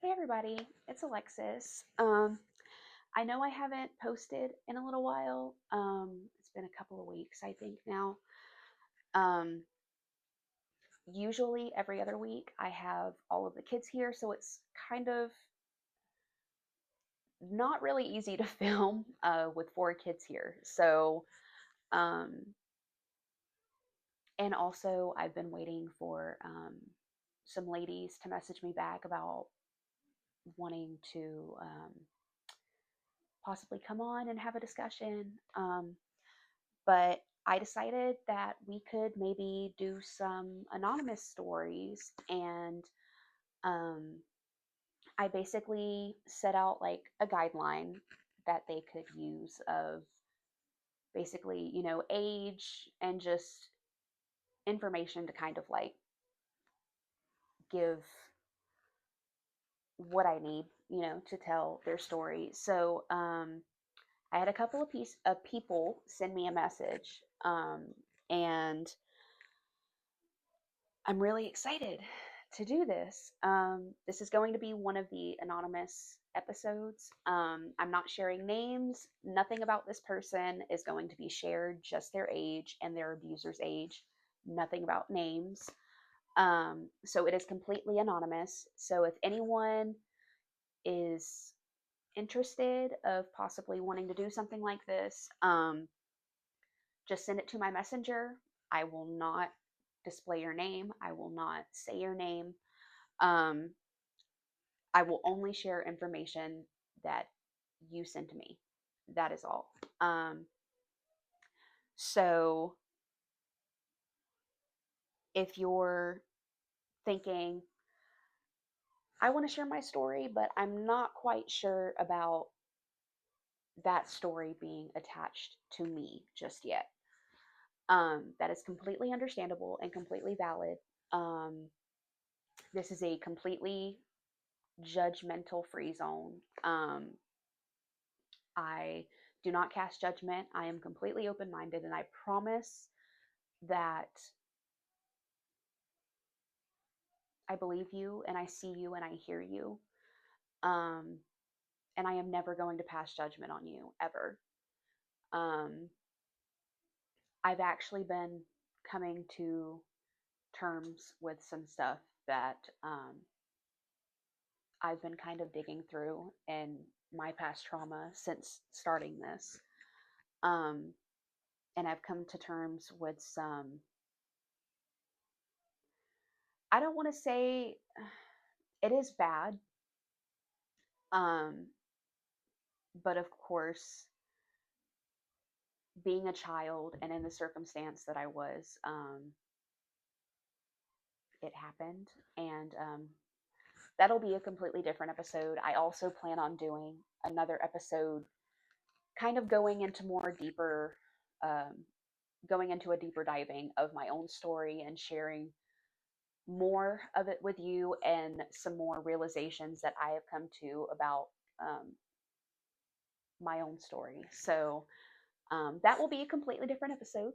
Hey everybody, it's Alexis. I know I haven't posted in a little while. It's been a couple of weeks, I think now. Um, Usually every other week I have all of the kids here, so it's kind of not really easy to film with four kids here. Um, and also I've been waiting for some ladies to message me back about wanting to possibly come on and have a discussion. But I decided that we could maybe do some anonymous stories. And um, I basically set out like a guideline that they could use of basically, age and just information to kind of like give what I need, to tell their story. So I had a couple of people send me a message, and I'm really excited to do this. This is going to be one of the anonymous episodes. I'm not sharing names. Nothing about this person is going to be shared, just their age and their abuser's age. Nothing about names. So it is completely anonymous. So if anyone is interested of possibly wanting to do something like this, just send it to my messenger. I will not display your name. I will not say your name. Um, I will only share information that you send to me. That is all. So if you're thinking, I want to share my story, but I'm not quite sure about that story being attached to me just yet, that is completely understandable and completely valid. Um, this is a completely judgmental free zone. I do not cast judgment. I am completely open minded, and I promise that I believe you and I see you and I hear you. Um, and I am never going to pass judgment on you ever. Um, I've actually been coming to terms with some stuff that I've been kind of digging through in my past trauma since starting this. Um, and I've come to terms with some, I don't want to say it is bad, um, but of course, being a child and in the circumstance that I was, it happened. And that'll be a completely different episode. I also plan on doing another episode, kind of um, going into a deeper diving of my own story and sharing more of it with you and some more realizations that I have come to about um, my own story. So that will be a completely different episode.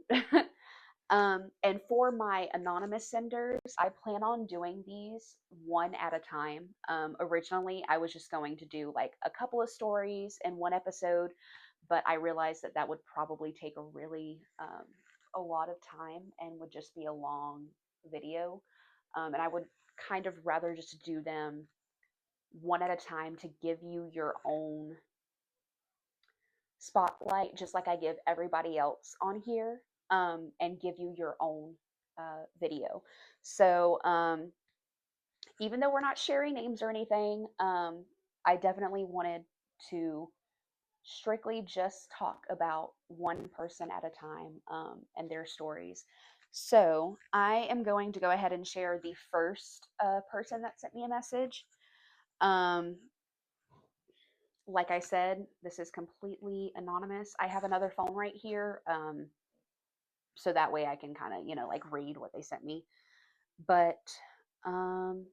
And for my anonymous senders, I plan on doing these one at a time. Originally, I was just going to do like a couple of stories in one episode, but I realized that that would probably take a lot of time and would just be a long video. And I would kind of rather just do them one at a time to give you your own spotlight, just like I give everybody else on here, and give you your own video. So even though we're not sharing names or anything, I definitely wanted to strictly just talk about one person at a time, and their stories. So I am going to go ahead and share the first person that sent me a message. Um, like I said, this is completely anonymous. I have another phone right here, so that way I can kind of, like read what they sent me. But um,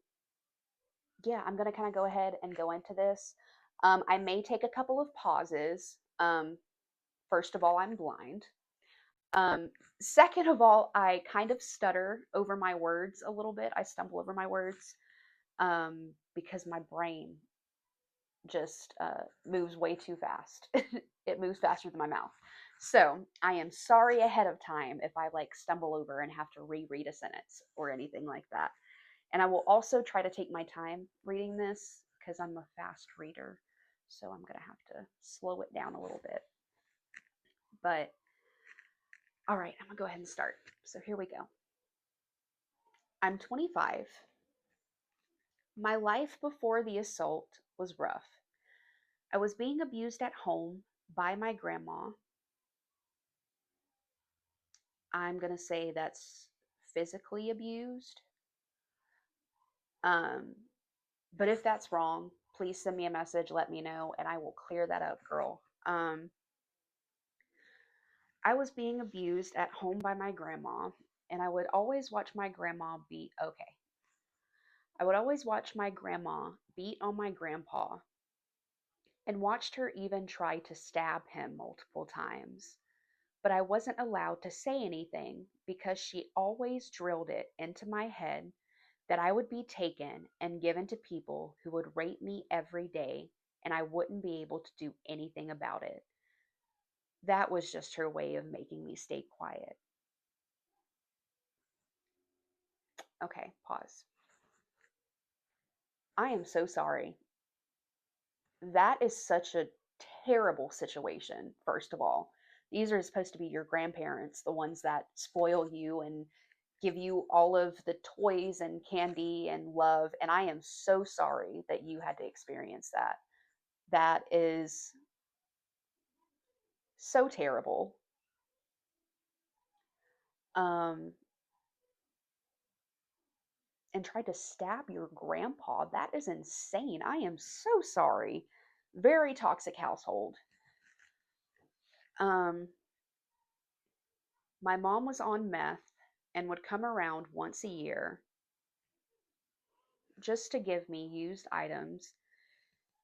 yeah, I'm going to kind of go ahead and go into this. I may take a couple of pauses. First of all, I'm blind. Second of all, I kind of stutter over my words a little bit. I stumble over my words. because my brain just moves way too fast. It moves faster than my mouth. So I am sorry ahead of time if I like stumble over and have to reread a sentence or anything like that. And I will also try to take my time reading this because I'm a fast reader. So I'm going to have to slow it down a little bit. But all right, I'm going to go ahead and start. So here we go. I'm 25. My life before the assault was rough. I was being abused at home by my grandma. I'm going to say that's physically abused. Um, but if that's wrong, please send me a message, let me know, and I will clear that up, girl. I was being abused at home by my grandma, and I would always watch my grandma beat. Okay. I would always watch my grandma beat on my grandpa and watched her even try to stab him multiple times. But I wasn't allowed to say anything because she always drilled it into my head that I would be taken and given to people who would rape me every day and I wouldn't be able to do anything about it. That was just her way of making me stay quiet. Okay, pause. I am so sorry. That is such a terrible situation, first of all. These are supposed to be your grandparents, the ones that spoil you and give you all of the toys and candy and love. And I am so sorry that you had to experience that. That is so terrible. Um, and tried to stab your grandpa. That is insane. I am so sorry. Very toxic household. Um, my mom was on meth and would come around once a year just to give me used items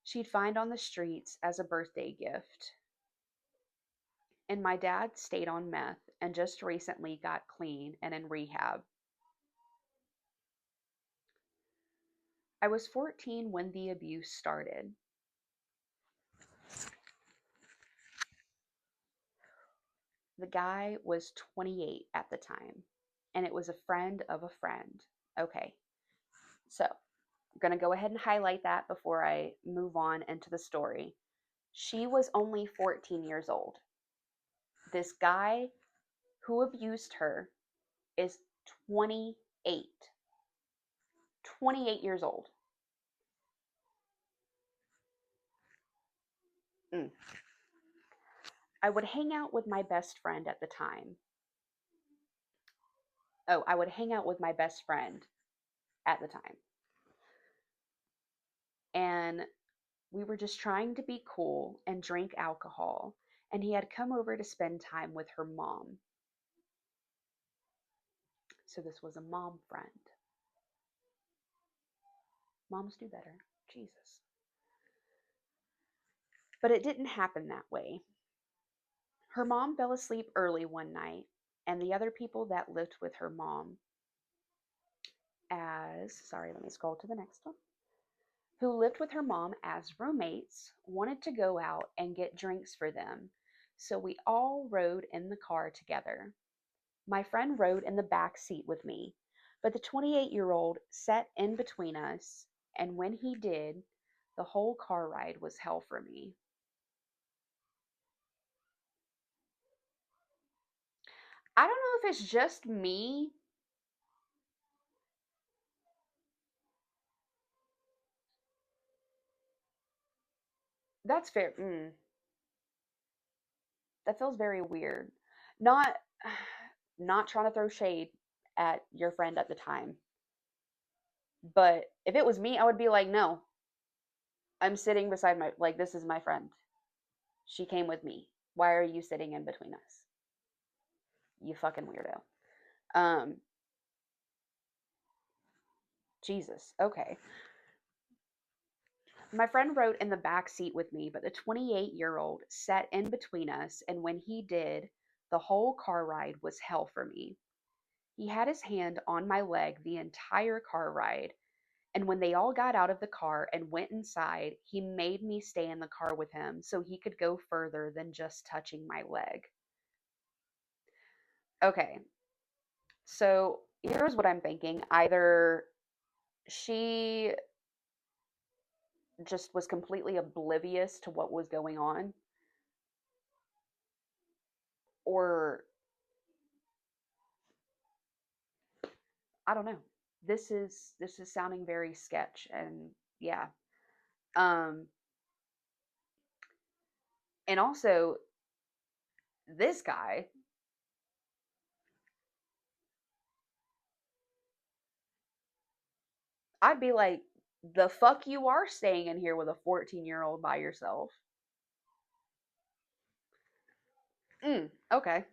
she'd find on the streets as a birthday gift. And my dad stayed on meth and just recently got clean and in rehab. I was 14 when the abuse started. The guy was 28 at the time, and it was a friend of a friend. Okay, so I'm going to go ahead and highlight that before I move on into the story. She was only 14 years old. This guy who abused her is 28. 28 years old. Mm. I would hang out with my best friend at the time. Oh, I would hang out with my best friend at the time. And we were just trying to be cool and drink alcohol. And he had come over to spend time with her mom. So this was a mom friend. Moms do better. Jesus. But it didn't happen that way. Her mom fell asleep early one night, and the other people that lived with her mom, sorry, let me scroll to the next one, who lived with her mom as roommates, wanted to go out and get drinks for them. So we all rode in the car together. My friend rode in the back seat with me, but the 28-year-old sat in between us, and when he did, the whole car ride was hell for me. I don't know if it's just me. That's fair. That feels very weird. Not not trying to throw shade at your friend at the time, but if it was me, I would be like, "No, I'm sitting beside my like this is my friend. She came with me. Why are you sitting in between us? You fucking weirdo." Um Jesus. Okay. My friend rode in the back seat with me, but the 28-year-old sat in between us, and when he did, the whole car ride was hell for me. He had his hand on my leg the entire car ride, And when they all got out of the car and went inside, he made me stay in the car with him so he could go further than just touching my leg. Okay, so here's what I'm thinking. Either she just was completely oblivious to what was going on, or I don't know. This is sounding very sketch, and yeah. Um and also this guy, I'd be like, the fuck you are staying in here with a 14-year-old by yourself. Okay.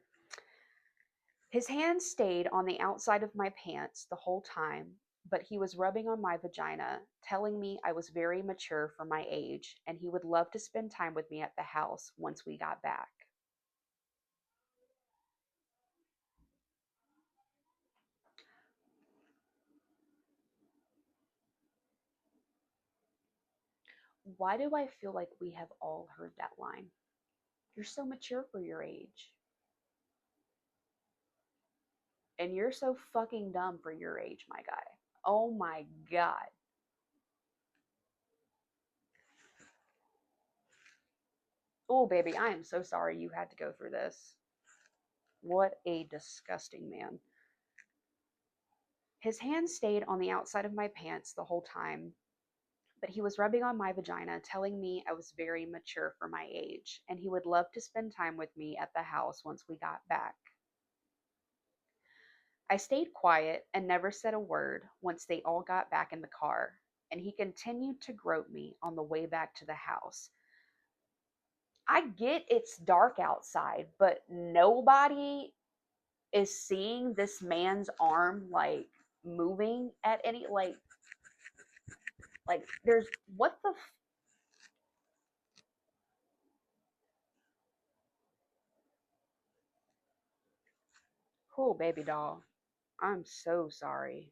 His hand stayed on the outside of my pants the whole time, but he was rubbing on my vagina, telling me I was very mature for my age and he would love to spend time with me at the house once we got back. Why do I feel like we have all heard that line? You're so mature for your age. And you're so fucking dumb for your age, my guy. Oh my God. Oh, baby, I am so sorry you had to go through this. What a disgusting man. His hand stayed on the outside of my pants the whole time, but he was rubbing on my vagina, telling me I was very mature for my age, and he would love to spend time with me at the house once we got back. I stayed quiet and never said a word once they all got back in the car, and he continued to grope me on the way back to the house. I get it's dark outside, but nobody is seeing this man's arm like moving at any like there's what the oh baby doll. I'm so sorry.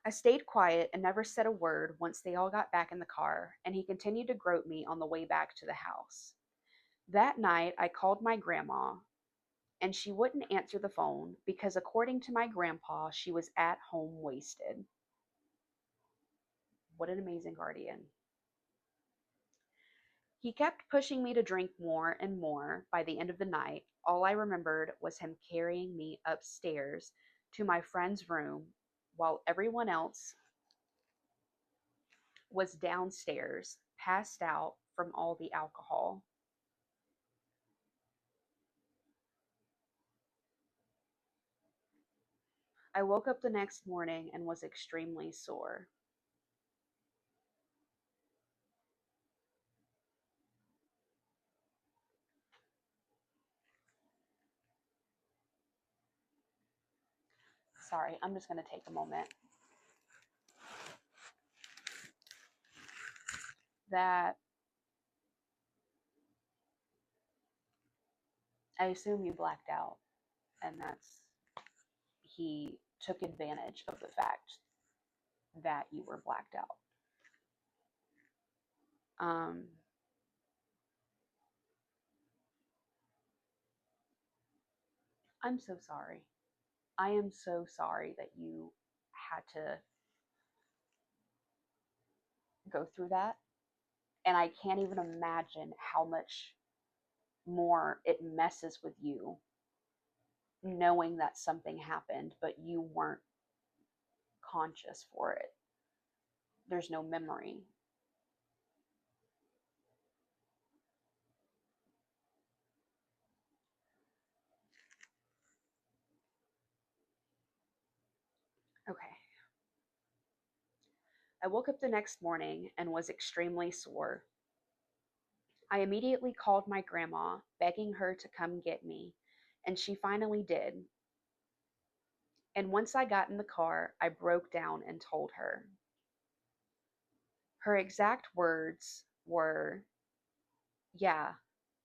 I stayed quiet and never said a word once they all got back in the car, and he continued to grope me on the way back to the house. That night, I called my grandma, and she wouldn't answer the phone because, according to my grandpa, she was at home wasted. What an amazing guardian. He kept pushing me to drink more and more. By the end of the night, all I remembered was him carrying me upstairs to my friend's room while everyone else was downstairs, passed out from all the alcohol. I woke up the next morning and was extremely sore. Sorry, I'm just going to take a moment. That I assume you blacked out, and that's he took advantage of the fact that you were blacked out. Um, I'm so sorry. I am so sorry that you had to go through that. And I can't even imagine how much more it messes with you knowing that something happened, but you weren't conscious for it. There's no memory. Okay. I woke up the next morning and was extremely sore. I immediately called my grandma, begging her to come get me, and she finally did. And once I got in the car, I broke down and told her. Her exact words were, "Yeah,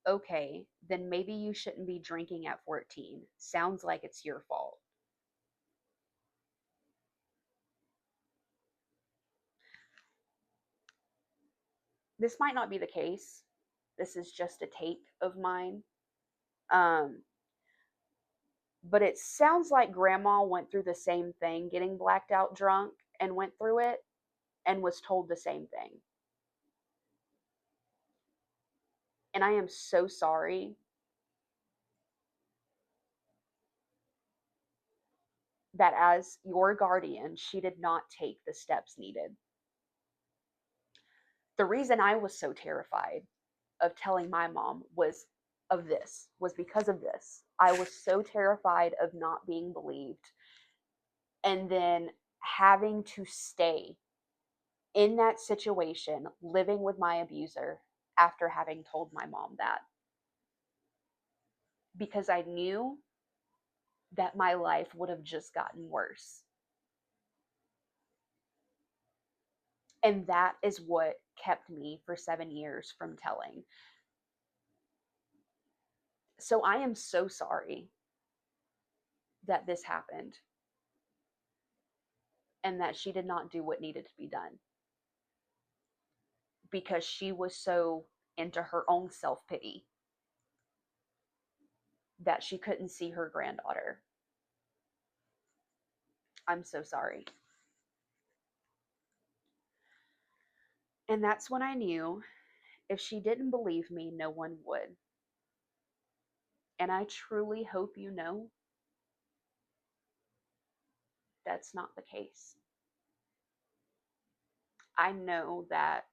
okay, then maybe you shouldn't be drinking at 14. Sounds like it's your fault." This might not be the case. This is just a take of mine. Um, but it sounds like grandma went through the same thing, getting blacked out drunk, and went through it and was told the same thing. And I am so sorry that as your guardian, she did not take the steps needed. The reason I was so terrified of telling my mom was because of this. I was so terrified of not being believed and then having to stay in that situation, living with my abuser after having told my mom that. Because I knew that my life would have just gotten worse. And that is what kept me for 7 years from telling. So I am so sorry that this happened and that she did not do what needed to be done because she was so into her own self pity that she couldn't see her granddaughter. I'm so sorry. And that's when I knew if she didn't believe me, no one would. And I truly hope you know that's not the case. I know that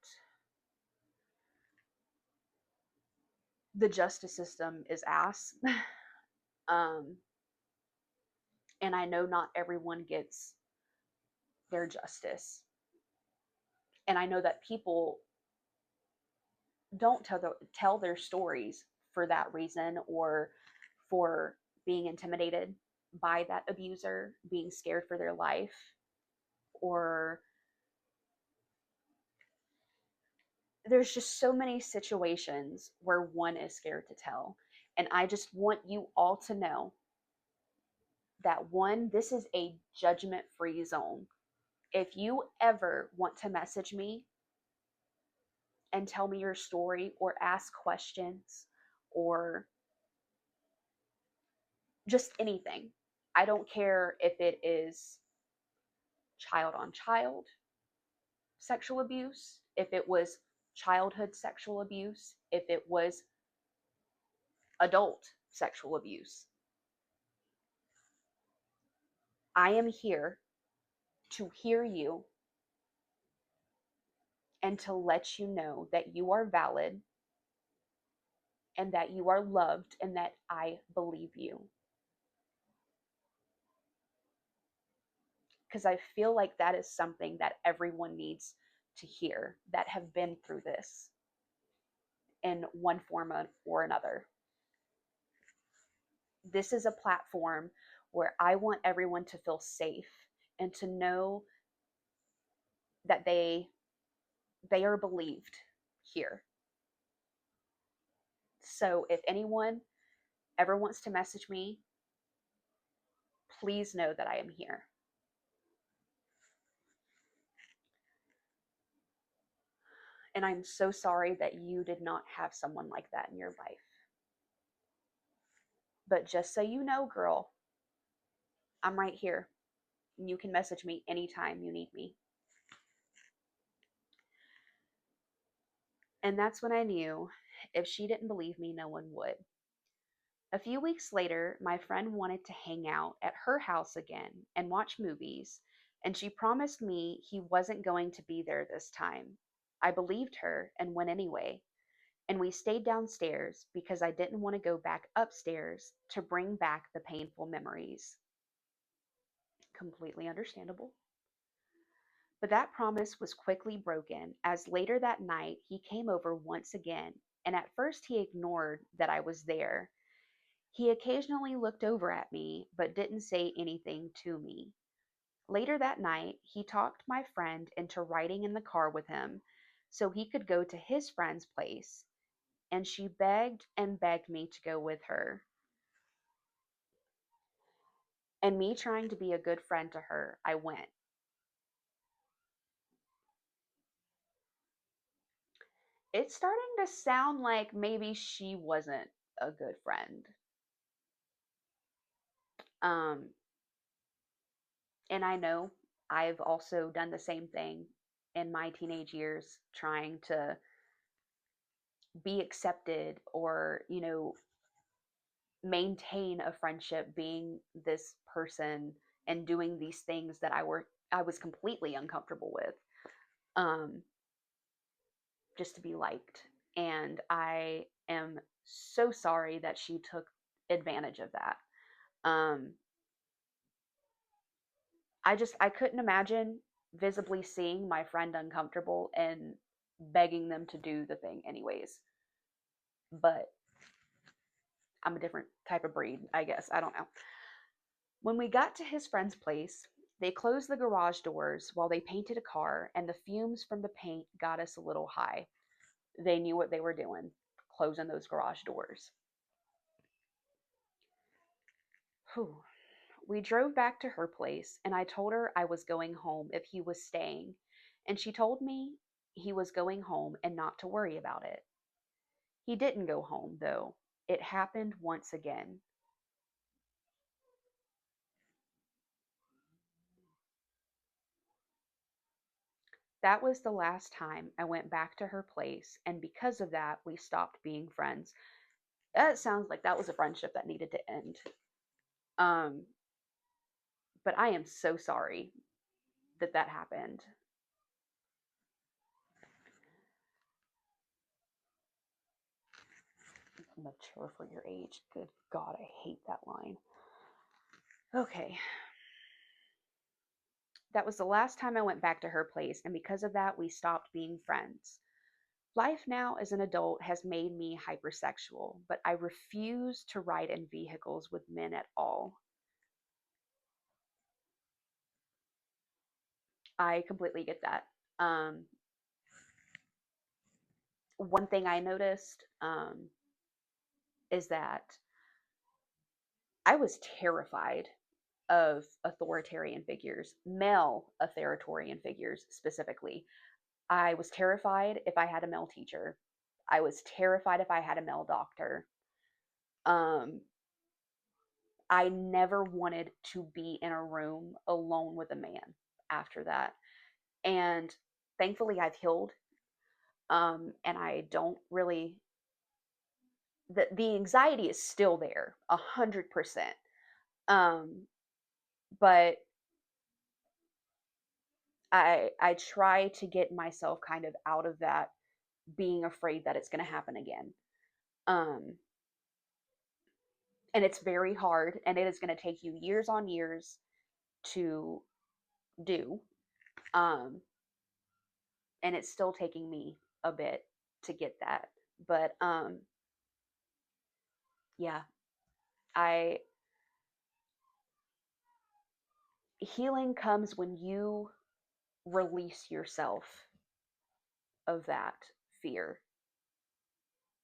the justice system is ass. um, and I know not everyone gets their justice. And I know that people don't tell their stories for that reason, or for being intimidated by that abuser, being scared for their life, or there's just so many situations where one is scared to tell. And I just want you all to know that one, this is a judgment free zone. If you ever want to message me and tell me your story or ask questions or just anything, I don't care if it is child on child sexual abuse, if it was childhood sexual abuse, if it was adult sexual abuse. I am here to hear you and to let you know that you are valid and that you are loved and that I believe you. Because I feel like that is something that everyone needs to hear that have been through this in one form or another. This is a platform where I want everyone to feel safe and to know that they are believed here. So if anyone ever wants to message me, please know that I am here. And I'm so sorry that you did not have someone like that in your life. But just so you know, girl, I'm right here. You can message me anytime you need me. And that's when I knew if she didn't believe me, no one would. A few weeks later, my friend wanted to hang out at her house again and watch movies, and she promised me he wasn't going to be there this time. I believed her and went anyway, and we stayed downstairs because I didn't want to go back upstairs to bring back the painful memories. Completely understandable. But that promise was quickly broken as later that night he came over once again, and at first he ignored that I was there. He occasionally looked over at me, but didn't say anything to me. Later that night, he talked my friend into riding in the car with him so he could go to his friend's place, and she begged and begged me to go with her. And me trying to be a good friend to her, I went. it's starting to sound like maybe she wasn't a good friend. Um, and I know I've also done the same thing in my teenage years, trying to be accepted or, maintain a friendship, being this person and doing these things that I was completely uncomfortable with. Um, just to be liked. And I am so sorry that she took advantage of that. Um, I couldn't imagine visibly seeing my friend uncomfortable and begging them to do the thing anyways. But I'm a different type of breed, I guess. I don't know. When we got to his friend's place, they closed the garage doors while they painted a car, and the fumes from the paint got us a little high. They knew what they were doing, closing those garage doors. Whew. We drove back to her place, and I told her I was going home if he was staying, and she told me he was going home and not to worry about it. He didn't go home, though. It happened once again. That was the last time I went back to her place, and because of that, we stopped being friends. That sounds like that was a friendship that needed to end. Um, but I am so sorry that that happened. Mature for your age. Good God, I hate that line. Okay. That was the last time I went back to her place, and because of that, we stopped being friends. Life now as an adult has made me hypersexual, but I refuse to ride in vehicles with men at all. I completely get that. Um, One thing I noticed is that I was terrified of authoritarian figures, male authoritarian figures specifically. I was terrified if I had a male teacher. I was terrified if I had a male doctor. Um, I never wanted to be in a room alone with a man after that. And thankfully, I've healed. And I don't really, the anxiety is still there, 100%. Um, but I try to get myself kind of out of that, being afraid that it's going to happen again. Um, and it's very hard, and it is going to take you years on years to do. Um, and it's still taking me a bit to get that. But yeah, I healing comes when you release yourself of that fear,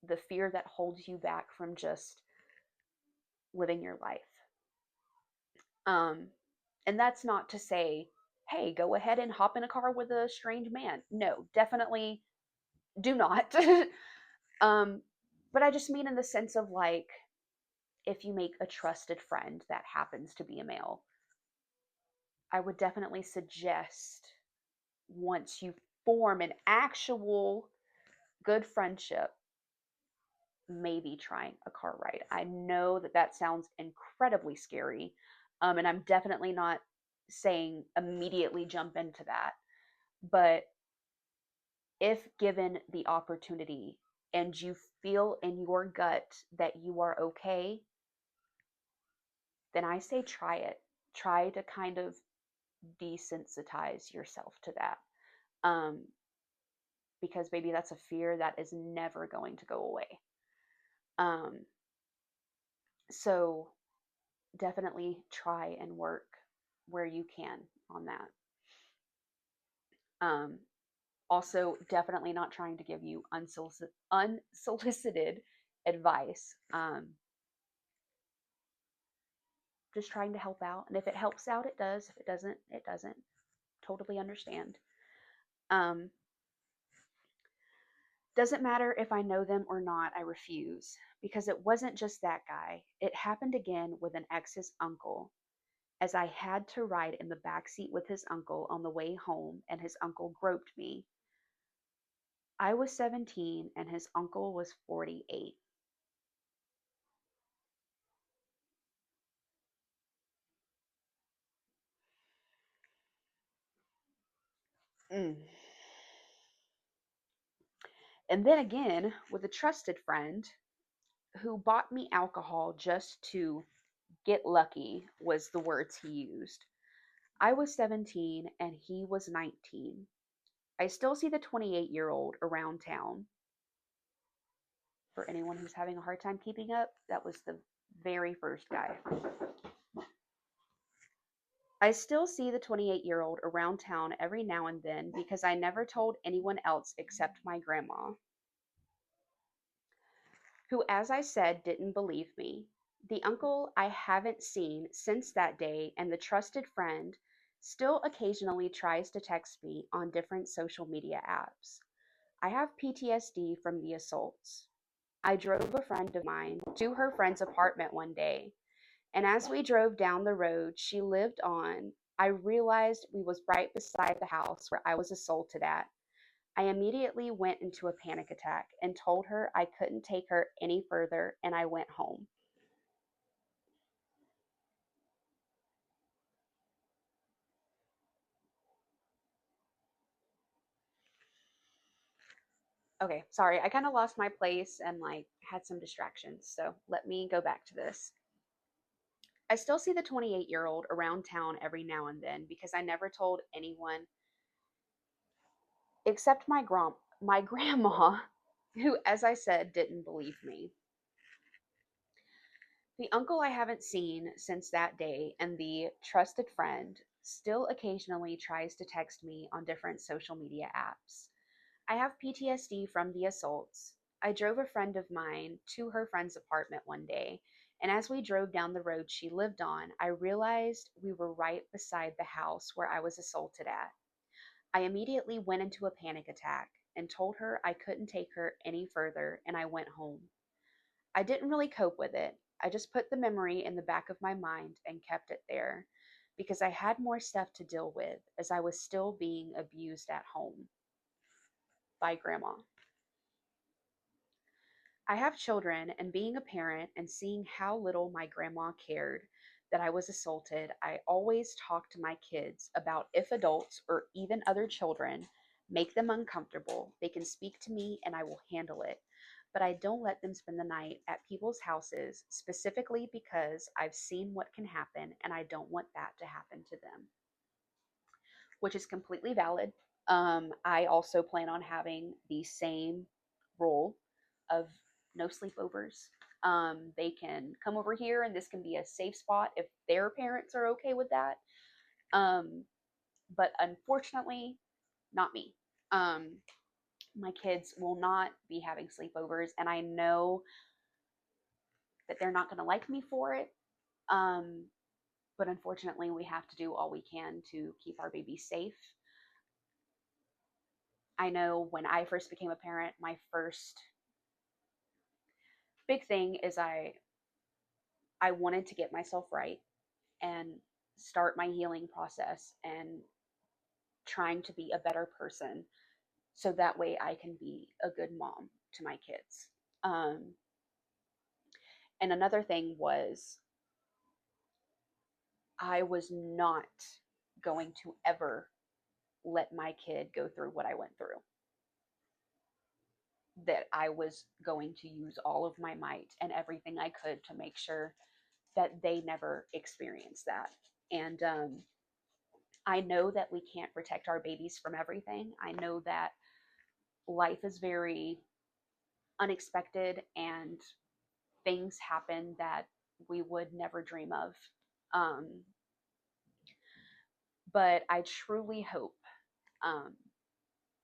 the fear that holds you back from just living your life. Um, and that's not to say, hey, go ahead and hop in a car with a strange man. No, definitely do not. um, but I just mean in the sense of like, if you make a trusted friend that happens to be a male, I would definitely suggest, once you form an actual good friendship, maybe trying a car ride. I know that that sounds incredibly scary. And I'm definitely not saying immediately jump into that. But if given the opportunity and you feel in your gut that you are okay, then I say try it. Try to kind of desensitize yourself to that. Um, because maybe that's a fear that is never going to go away. Um, so definitely try and work where you can on that. Um, Also, definitely not trying to give you unsolicited advice. Just trying to help out. And if it helps out, it does. If it doesn't, it doesn't. Totally understand. Um, Doesn't matter if I know them or not, I refuse. Because it wasn't just that guy. It happened again with an ex's uncle, as I had to ride in the back seat with his uncle on the way home, and his uncle groped me. I was 17 and his uncle was 48. Mm. And then again, with a trusted friend who bought me alcohol just to get lucky, was the words he used. I was 17 and he was 19. I still see the 28-year-old around town. For anyone who's having a hard time keeping up, that was the very first guy. I still see the 28-year-old around town every now and then because I never told anyone else except my grandma, who, as I said, didn't believe me. The uncle I haven't seen since that day, and the trusted friend still occasionally tries to text me on different social media apps. I have PTSD from the assaults. I drove a friend of mine to her friend's apartment one day, and as we drove down the road she lived on, I realized we was right beside the house where I was assaulted at. I immediately went into a panic attack and told her I couldn't take her any further, and I went home. Okay, sorry, I kind of lost my place and like had some distractions, so let me go back to this. I still see the 28-year-old around town every now and then because I never told anyone except my grandma, who, as I said, didn't believe me. The uncle I haven't seen since that day, and the trusted friend still occasionally tries to text me on different social media apps. I have PTSD from the assaults. I drove a friend of mine to her friend's apartment one day, and as we drove down the road she lived on, I realized we were right beside the house where I was assaulted at. I immediately went into a panic attack and told her I couldn't take her any further, and I went home. I didn't really cope with it. I just put the memory in the back of my mind and kept it there because I had more stuff to deal with as I was still being abused at home by grandma. I have children, and being a parent and seeing how little my grandma cared that I was assaulted, I always talk to my kids about if adults or even other children make them uncomfortable, they can speak to me and I will handle it. But I don't let them spend the night at people's houses specifically because I've seen what can happen and I don't want that to happen to them, which is completely valid. I also plan on having the same rule of no sleepovers. They can come over here, and this can be a safe spot if their parents are okay with that. Um, but unfortunately, not me. Um, my kids will not be having sleepovers, and I know that they're not going to like me for it. Um, but unfortunately, we have to do all we can to keep our babies safe. I know when I first became a parent, my first big thing is I wanted to get myself right and start my healing process and trying to be a better person so that way I can be a good mom to my kids. Um, and another thing was I was not going to ever let my kid go through what I went through. That I was going to use all of my might and everything I could to make sure that they never experience that. And I know that we can't protect our babies from everything. I know that life is very unexpected and things happen that we would never dream of. Um, but I truly hope um,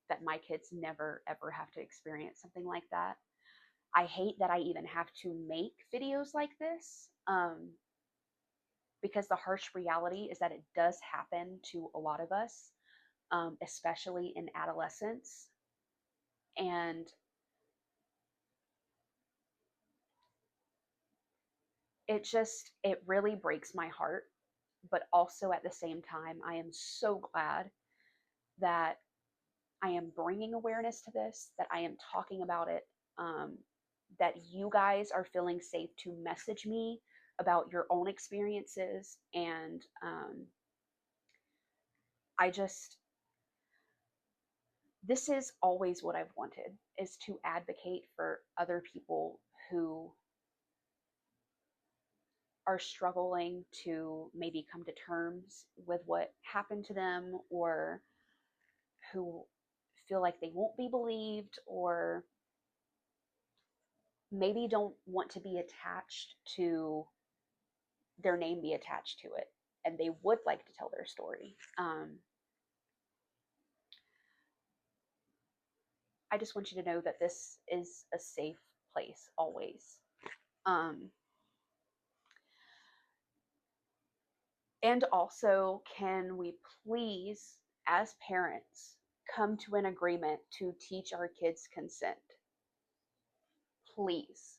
that my kids never, ever have to experience something like that. I hate that I even have to make videos like this because the harsh reality is that it does happen to a lot of us, especially in adolescence. And it really breaks my heart. But also at the same time, I am so glad that I am bringing awareness to this, that I am talking about it, um, that you guys are feeling safe to message me about your own experiences. And I just, this is always what I've wanted, is to advocate for other people who are struggling to maybe come to terms with what happened to them, or who feel like they won't be believed, or maybe don't want to be attached to their name be attached to it, and they would like to tell their story. I just want you to know that this is a safe place always. Um, and also, can we please, as parents, come to an agreement to teach our kids consent? Please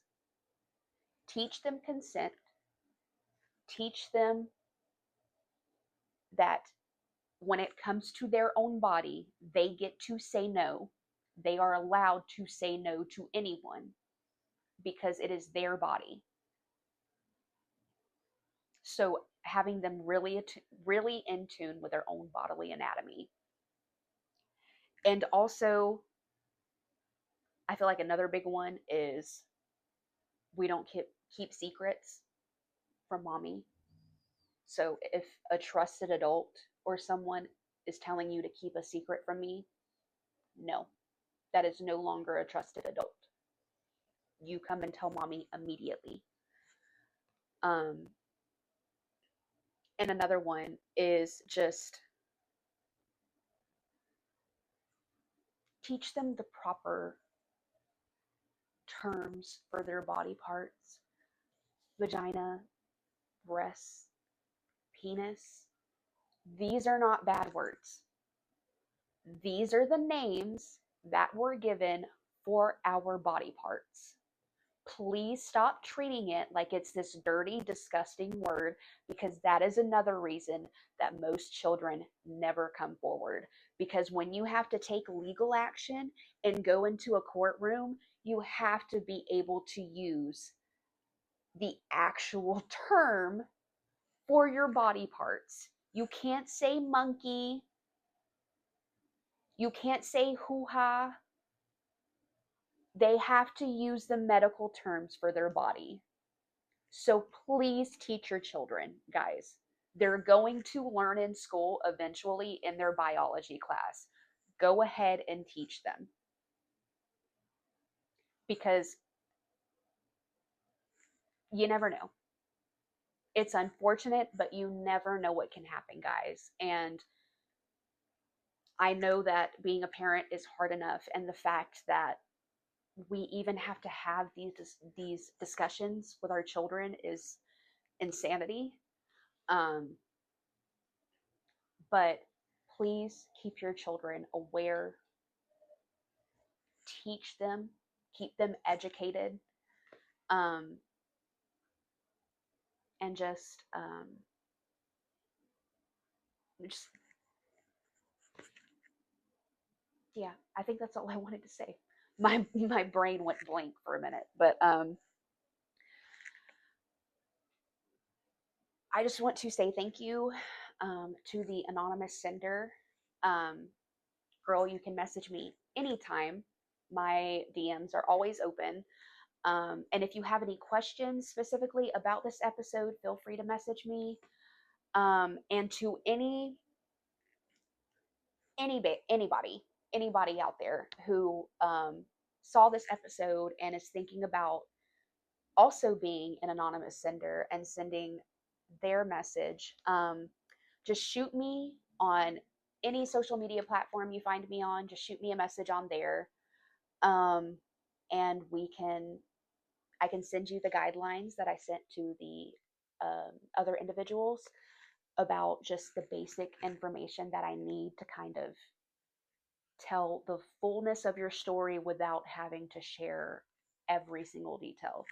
teach them consent, teach them that when it comes to their own body, they get to say no. They are allowed to say no to anyone because it is their body. So having them really in tune with their own bodily anatomy. And also, I feel like another big one is we don't keep secrets from mommy. So if a trusted adult or someone is telling you to keep a secret from me, no, that is no longer a trusted adult. You come and tell mommy immediately. Um, and another one is just teach them the proper terms for their body parts: vagina, breasts, penis. These are not bad words. These are the names that were given for our body parts. Please stop treating it like it's this dirty, disgusting word, because that is another reason that most children never come forward. Because when you have to take legal action and go into a courtroom, you have to be able to use the actual term for your body parts. You can't say monkey. You can't say hoo ha. They have to use the medical terms for their body. So please teach your children, guys. They're going to learn in school eventually in their biology class. Go ahead and teach them. Because you never know. It's unfortunate, but you never know what can happen, guys. And I know that being a parent is hard enough, and the fact that we even have to have these discussions with our children is insanity. Um, but please keep your children aware, teach them, keep them educated, um, and just yeah. I think that's all I wanted to say. My brain went blank for a minute, but I just want to say thank you to the anonymous sender. Um, Girl, you can message me anytime. My DMs are always open. And if you have any questions specifically about this episode, feel free to message me. And to anybody out there who saw this episode and is thinking about also being an anonymous sender and sending their message, just shoot me on any social media platform you find me on. Just shoot me a message on there, um, and I can send you the guidelines that I sent to the other individuals about just the basic information that I need to kind of tell the fullness of your story without having to share every single detail.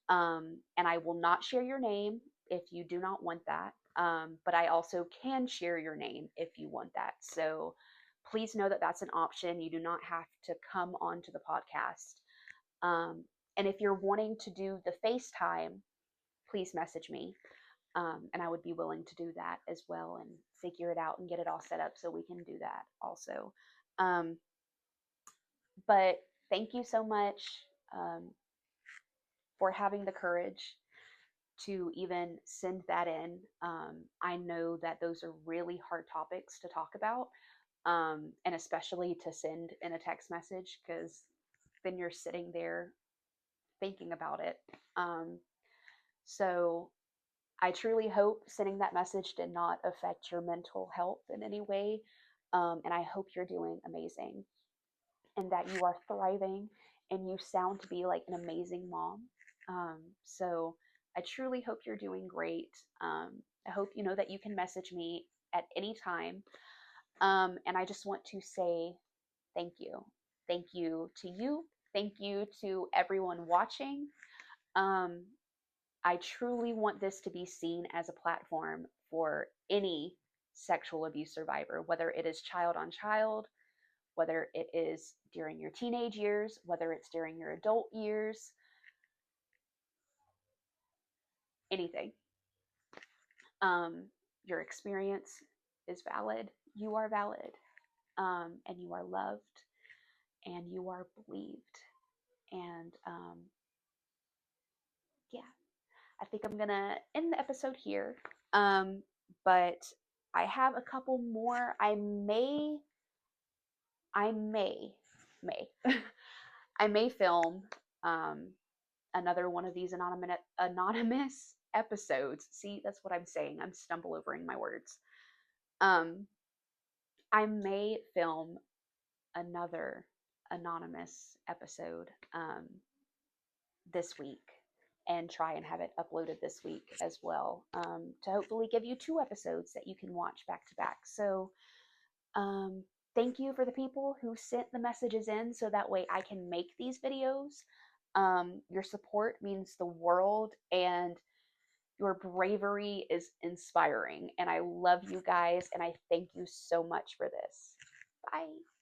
And I will not share your name if you do not want that. But I also can share your name if you want that. So please know that that's an option. You do not have to come onto the podcast. Um, and if you're wanting to do the FaceTime, please message me. And I would be willing to do that as well and figure it out and get it all set up so we can do that also. Um, but thank you so much um, for having the courage to even send that in. I know that those are really hard topics to talk about, and especially to send in a text message because then you're sitting there thinking about it. Um, so I truly hope sending that message did not affect your mental health in any way. And I hope you're doing amazing and that you are thriving and you sound to be like an amazing mom. So I truly hope you're doing great. I hope you know that you can message me at any time. And I just want to say thank you. Thank you to you. Thank you to everyone watching. Um, I truly want this to be seen as a platform for any sexual abuse survivor, whether it is child on child, whether it is during your teenage years, whether it's during your adult years, anything. Um, your experience is valid. You are valid, and you are loved, and you are believed. And yeah, I think I'm gonna end the episode here. But I have a couple more. I may, I may film um, another one of these anonymous episodes. See, that's what I'm saying. I'm stumble overing my words. Um, I may film another anonymous episode this week and try and have it uploaded this week as well to hopefully give you 2 episodes that you can watch back to back. So um, thank you for the people who sent the messages in so that way I can make these videos. Your support means the world and your bravery is inspiring. And I love you guys and I thank you so much for this. Bye.